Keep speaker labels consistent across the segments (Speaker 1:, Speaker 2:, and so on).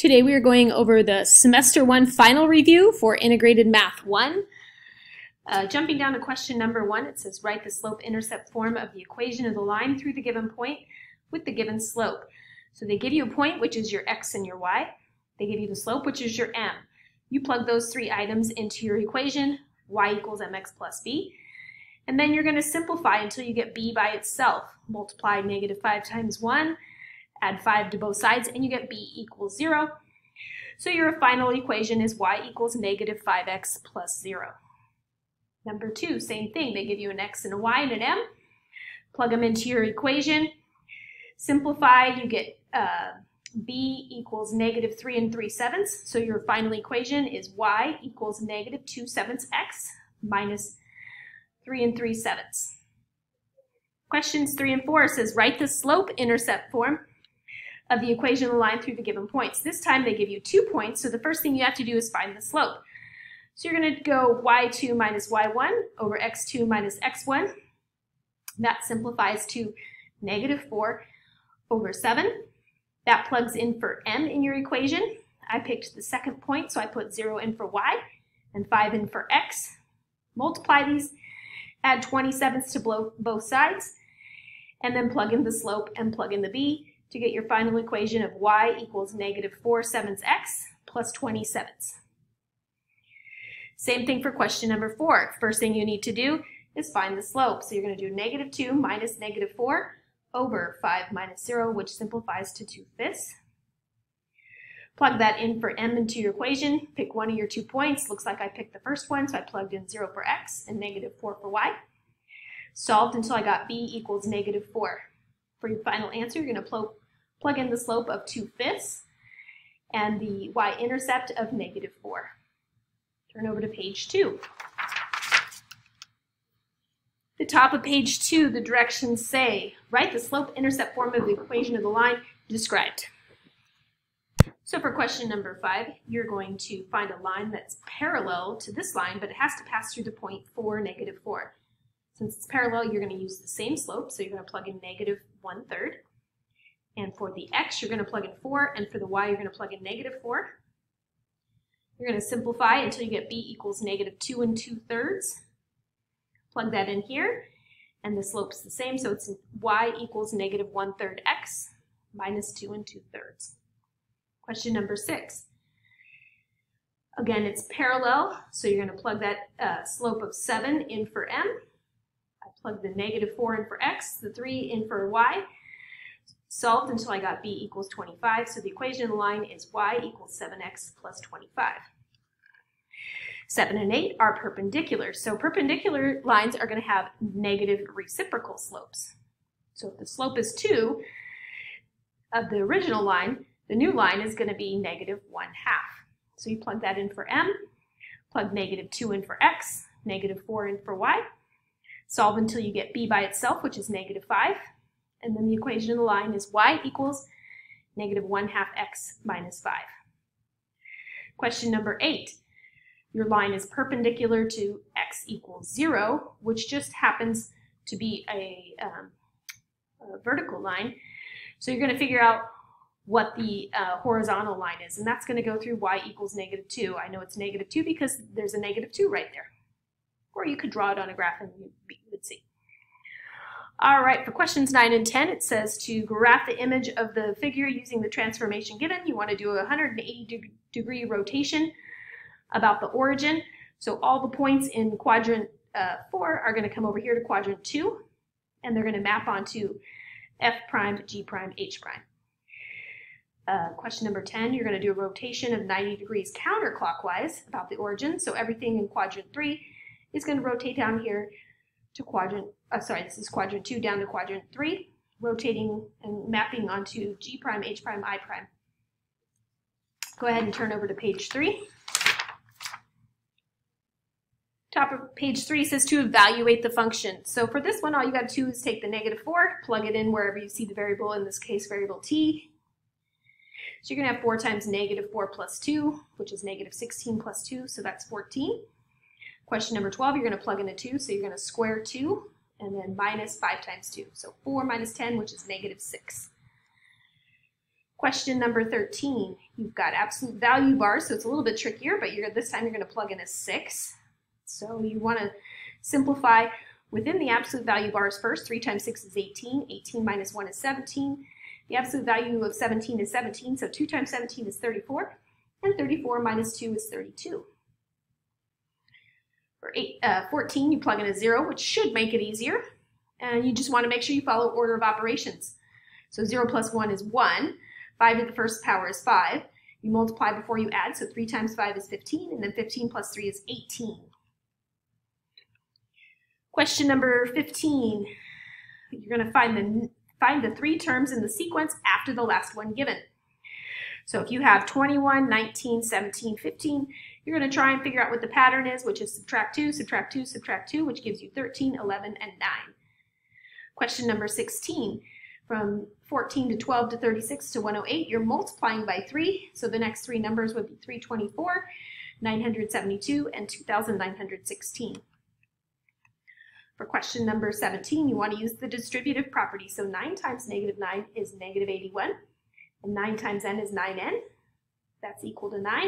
Speaker 1: Today we are going over the Semester 1 final review for Integrated Math 1. Jumping down to question number 1, it says write the slope-intercept form of the equation of the line through the given point with the given slope. So they give you a point, which is your x and your y. They give you the slope, which is your m. You plug those three items into your equation, y equals mx plus b. And then you're going to simplify until you get b by itself. Multiply -5 times 1. Add 5 to both sides, and you get b equals 0. So your final equation is y equals -5x plus 0. Number 2, same thing. They give you an x and a y and an m. Plug them into your equation. Simplify, you get b equals -3 3/7. So your final equation is y equals -2/7 x minus 3 3/7. Questions 3 and 4 says write the slope-intercept form of the equation of the line through the given points. This time they give you 2 points, so the first thing you have to do is find the slope. So you're going to go y2 minus y1 over x2 minus x1. That simplifies to -4 over 7. That plugs in for m in your equation. I picked the second point, so I put 0 in for y and 5 in for x. Multiply these, add 27ths to both sides, and then plug in the slope and plug in the b to get your final equation of y equals -4/7 x plus 27. Same thing for question number 4. First thing you need to do is find the slope. So you're going to do -2 minus -4 over 5 minus 0, which simplifies to 2/5. Plug that in for m into your equation. Pick one of your 2 points. Looks like I picked the first one, so I plugged in 0 for x and -4 for y. Solved until I got b equals -4. For your final answer, you're going to plug in the slope of 2/5 and the y-intercept of -4. Turn over to page 2. The top of page 2, the directions say, write the slope-intercept form of the equation of the line described. So for question number 5, you're going to find a line that's parallel to this line, but it has to pass through the point 4, -4. Since it's parallel, you're going to use the same slope, so you're going to plug in -1/3. And for the x, you're going to plug in 4, and for the y, you're going to plug in -4. You're going to simplify until you get b equals -2 2/3. Plug that in here, and the slope's the same, so it's y equals -1/3 x minus 2 2/3. Question number 6. Again, it's parallel, so you're going to plug that slope of 7 in for m. I plugged the -4 in for x, the 3 in for y. Solved until I got b equals 25, so the equation of the line is y equals 7x plus 25. 7 and 8 are perpendicular, so perpendicular lines are going to have negative reciprocal slopes. So if the slope is 2 of the original line, the new line is going to be -1/2. So you plug that in for m, plug -2 in for x, -4 in for y. Solve until you get b by itself, which is -5. And then the equation of the line is y equals -1/2 x minus 5. Question number 8. Your line is perpendicular to x equals 0, which just happens to be a vertical line. So you're going to figure out what the horizontal line is, and that's going to go through y equals -2. I know it's -2 because there's a -2 right there. Or you could draw it on a graph and you would see. All right, for questions 9 and 10, it says to graph the image of the figure using the transformation given. You want to do a 180-degree rotation about the origin. So all the points in quadrant 4 are going to come over here to quadrant 2, and they're going to map onto f prime, g prime, h prime. Question number 10, you're going to do a rotation of 90 degrees counterclockwise about the origin. So everything in quadrant 3 is going to rotate down here to quadrant, this is quadrant 2 down to quadrant 3, rotating and mapping onto g prime, h prime, I prime. Go ahead and turn over to page 3. Top of page 3 says to evaluate the function. So for this one, all you got to do is take the -4, plug it in wherever you see the variable, in this case variable t. So you're going to have 4 times -4 plus 2, which is -16 plus 2, so that's 14. Question number 12, you're going to plug in a 2, so you're going to square 2, and then -5 times 2. So 4 minus 10, which is -6. Question number 13, you've got absolute value bars, so it's a little bit trickier, but this time you're going to plug in a 6. So you want to simplify within the absolute value bars first. 3 times 6 is 18. 18 minus 1 is 17. The absolute value of 17 is 17, so 2 times 17 is 34. And 34 minus 2 is 32. For 14, you plug in a 0, which should make it easier. And you just want to make sure you follow order of operations. So 0 plus 1 is 1. 5 to the first power is 5. You multiply before you add, so 3 times 5 is 15, and then 15 plus 3 is 18. Question number 15. You're going to find the 3 terms in the sequence after the last one given. So if you have 21, 19, 17, 15, you're going to try and figure out what the pattern is, which is subtract 2, subtract 2, subtract 2, which gives you 13, 11, and 9. Question number 16. From 14 to 12 to 36 to 108, you're multiplying by 3. So the next 3 numbers would be 324, 972, and 2,916. For question number 17, you want to use the distributive property. So 9 times negative 9 is negative 81. And 9 times n is 9n. That's equal to 9.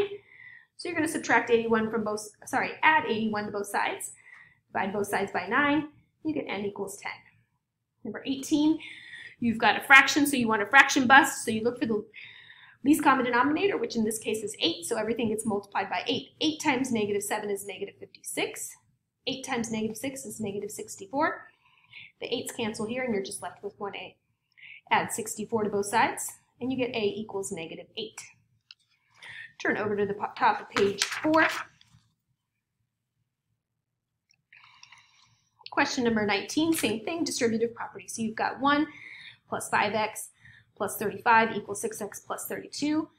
Speaker 1: So you're going to subtract 81 from add 81 to both sides. Divide both sides by 9. You get n equals 10. Number 18, you've got a fraction, so you want a fraction bust. So you look for the least common denominator, which in this case is 8. So everything gets multiplied by 8. 8 times negative 7 is negative 56. 8 times negative 6 is negative 64. The 8's cancel here, and you're just left with 1a. Add 64 to both sides, and you get a equals negative 8. Turn over to the top of page 4. Question number 19, same thing, distributive property. So you've got 1 plus 5x plus 35 equals 6x plus 32.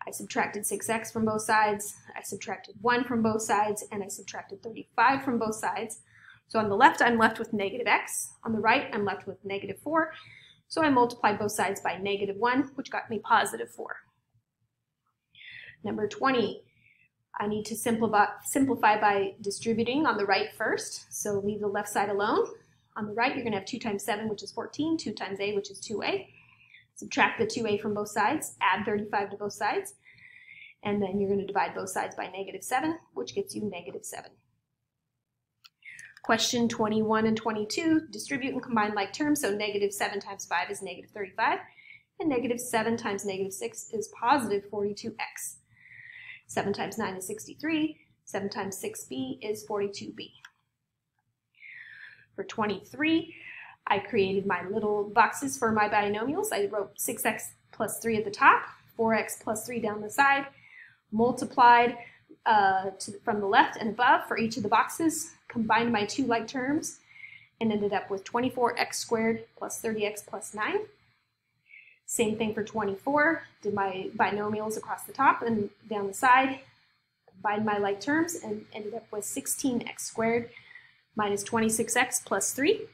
Speaker 1: I subtracted 6x from both sides, I subtracted 1 from both sides, and I subtracted 35 from both sides. So on the left, I'm left with negative x. On the right, I'm left with negative 4. So I multiplied both sides by negative 1, which got me positive 4. Number 20, I need to simplify by distributing on the right first. So leave the left side alone. On the right, you're going to have 2 times 7, which is 14, 2 times a, which is 2a. Subtract the 2a from both sides, add 35 to both sides, and then you're going to divide both sides by negative 7, which gets you negative 7. Question 21 and 22, distribute and combine like terms, so negative 7 times 5 is negative 35, and negative 7 times negative 6 is positive 42x. 7 times 9 is 63, 7 times 6b is 42b. For 23, I created my little boxes for my binomials. I wrote 6x plus 3 at the top, 4x plus 3 down the side, multiplied from the left and above for each of the boxes, combined my 2 like terms, and ended up with 24x squared plus 30x plus 9. Same thing for 24, did my binomials across the top and down the side, combined my like terms, and ended up with 16x squared minus 26x plus 3.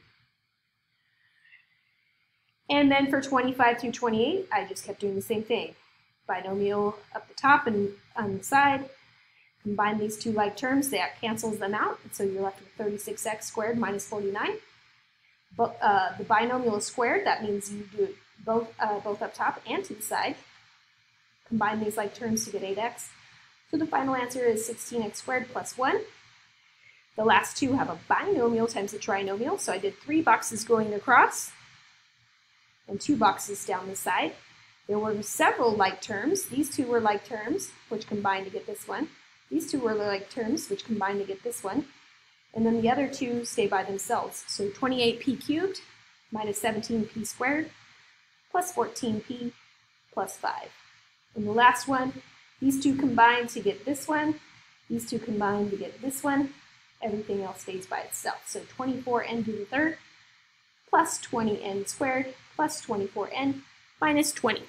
Speaker 1: And then for 25 through 28, I just kept doing the same thing. Binomial up the top and on the side. Combine these 2 like terms, that cancels them out, and so you're left with 36x squared minus 49. But the binomial is squared, that means you do it both up top and to the side. Combine these like terms to get 8x. So the final answer is 16x squared plus 1. The last 2 have a binomial times a trinomial, so I did 3 boxes going across and 2 boxes down the side. There were several like terms. These 2 were like terms, which combined to get this one. These 2 were like terms, which combined to get this one. And then the other 2 stay by themselves. So 28p cubed minus 17p squared plus 14p plus 5. And the last one, these 2 combine to get this one. These 2 combine to get this one. Everything else stays by itself. So 24n to the third plus 20n squared plus 24n minus 20.